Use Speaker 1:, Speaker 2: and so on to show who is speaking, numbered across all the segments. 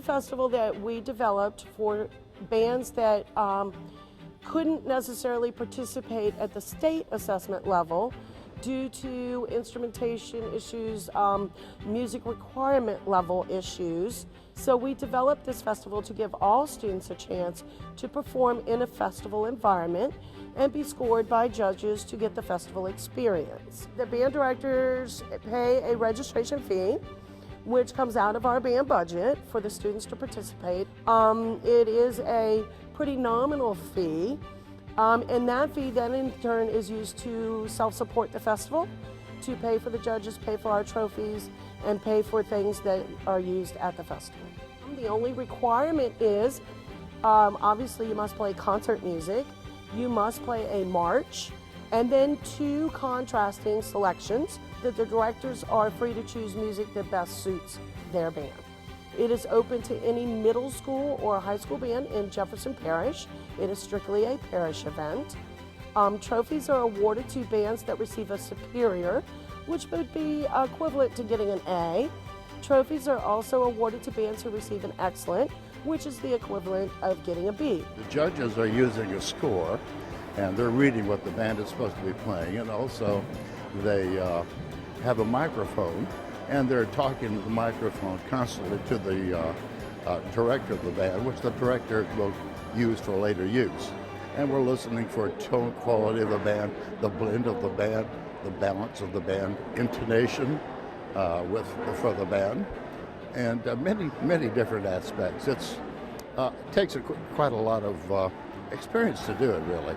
Speaker 1: festival that we developed for bands that couldn't necessarily participate at the state assessment level due to instrumentation issues, music requirement level issues. So we developed this festival to give all students a chance to perform in a festival environment and be scored by judges to get the festival experience. The band directors pay a registration fee, which comes out of our band budget for the students to participate. It is a pretty nominal fee, and that fee then in turn is used to self-support the festival, to pay for the judges, pay for our trophies, and pay for things that are used at the festival. The only requirement is, obviously you must play concert music, you must play a march, and then 2 contrasting selections that the directors are free to choose music that best suits their band. It is open to any middle school or high school band in Jefferson Parish. It is strictly a parish event. Trophies are awarded to bands that receive a superior, which would be equivalent to getting an A. Trophies are also awarded to bands who receive an excellent, which is the equivalent of getting a B.
Speaker 2: The judges are using a score, and they're reading what the band is supposed to be playing, and also they have a microphone, and they're talking to the microphone constantly to the director of the band, which the director will use for later use. And we're listening for tone quality of the band, the blend of the band, the balance of the band, intonation for the band, and many different aspects. It takes quite a lot of experience to do it, really.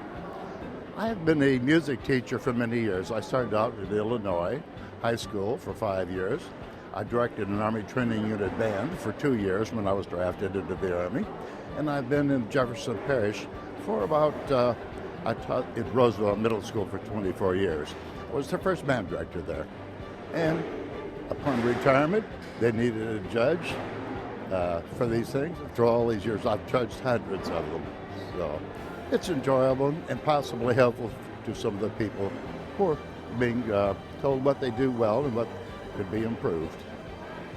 Speaker 2: I have been a music teacher for many years. I started out in Illinois high school for 5 years. I directed an Army Training Unit band for 2 years when I was drafted into the Army. And I've been in Jefferson Parish for about, I taught at Roosevelt Middle School for 24 years. I was the first band director there. And upon retirement, they needed a judge for these things. After all these years, I've judged hundreds of them. So it's enjoyable and possibly helpful to some of the people who are being told what they do well and what could be improved.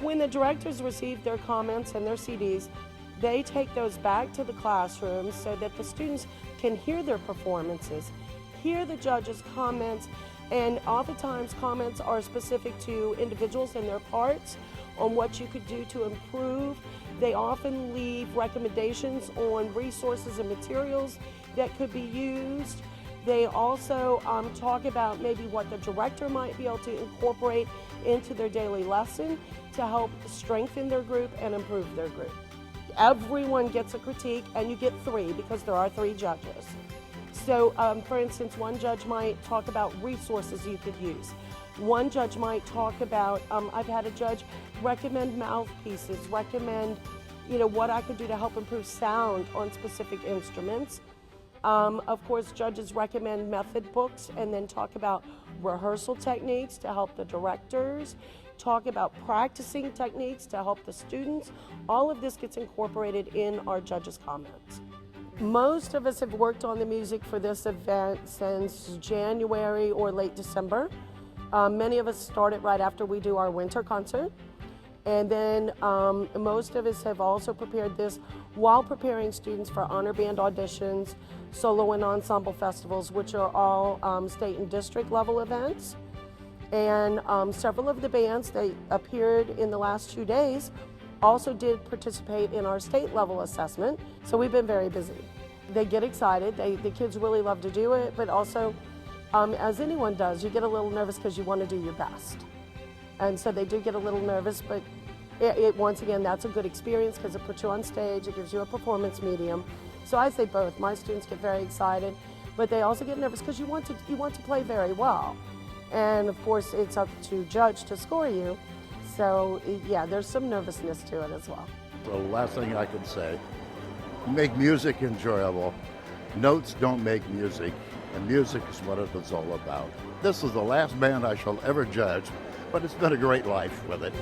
Speaker 1: When the directors receive their comments and their CDs, they take those back to the classrooms so that the students can hear their performances, hear the judges' comments, and oftentimes comments are specific to individuals and their parts on what you could do to improve. They often leave recommendations on resources and materials that could be used. They also talk about maybe what the director might be able to incorporate into their daily lesson to help strengthen their group and improve their group. Everyone gets a critique, and you get 3 because there are 3 judges. So, for instance, one judge might talk about resources you could use. One judge might talk about, I've had a judge recommend mouthpieces, recommend, what I could do to help improve sound on specific instruments. Of course, judges recommend method books and then talk about rehearsal techniques to help the directors, talk about practicing techniques to help the students. All of this gets incorporated in our judges' comments. Most of us have worked on the music for this event since January or late December. Many of us started right after we do our winter concert. And then most of us have also prepared this while preparing students for honor band auditions, solo and ensemble festivals, which are all state and district level events. And several of the bands that appeared in the last 2 days also did participate in our state level assessment. So we've been very busy. They get excited. The kids really love to do it, but also, as anyone does, you get a little nervous because you want to do your best. And so they do get a little nervous, but once again, that's a good experience because it puts you on stage, it gives you a performance medium. So I say both. My students get very excited, but they also get nervous because you want to play very well. And of course, it's up to judge to score you. So yeah, there's some nervousness to it as well.
Speaker 2: The last thing I can say, make music enjoyable. Notes don't make music, and music is what it is all about. This is the last band I shall ever judge, but it's been a great life with it.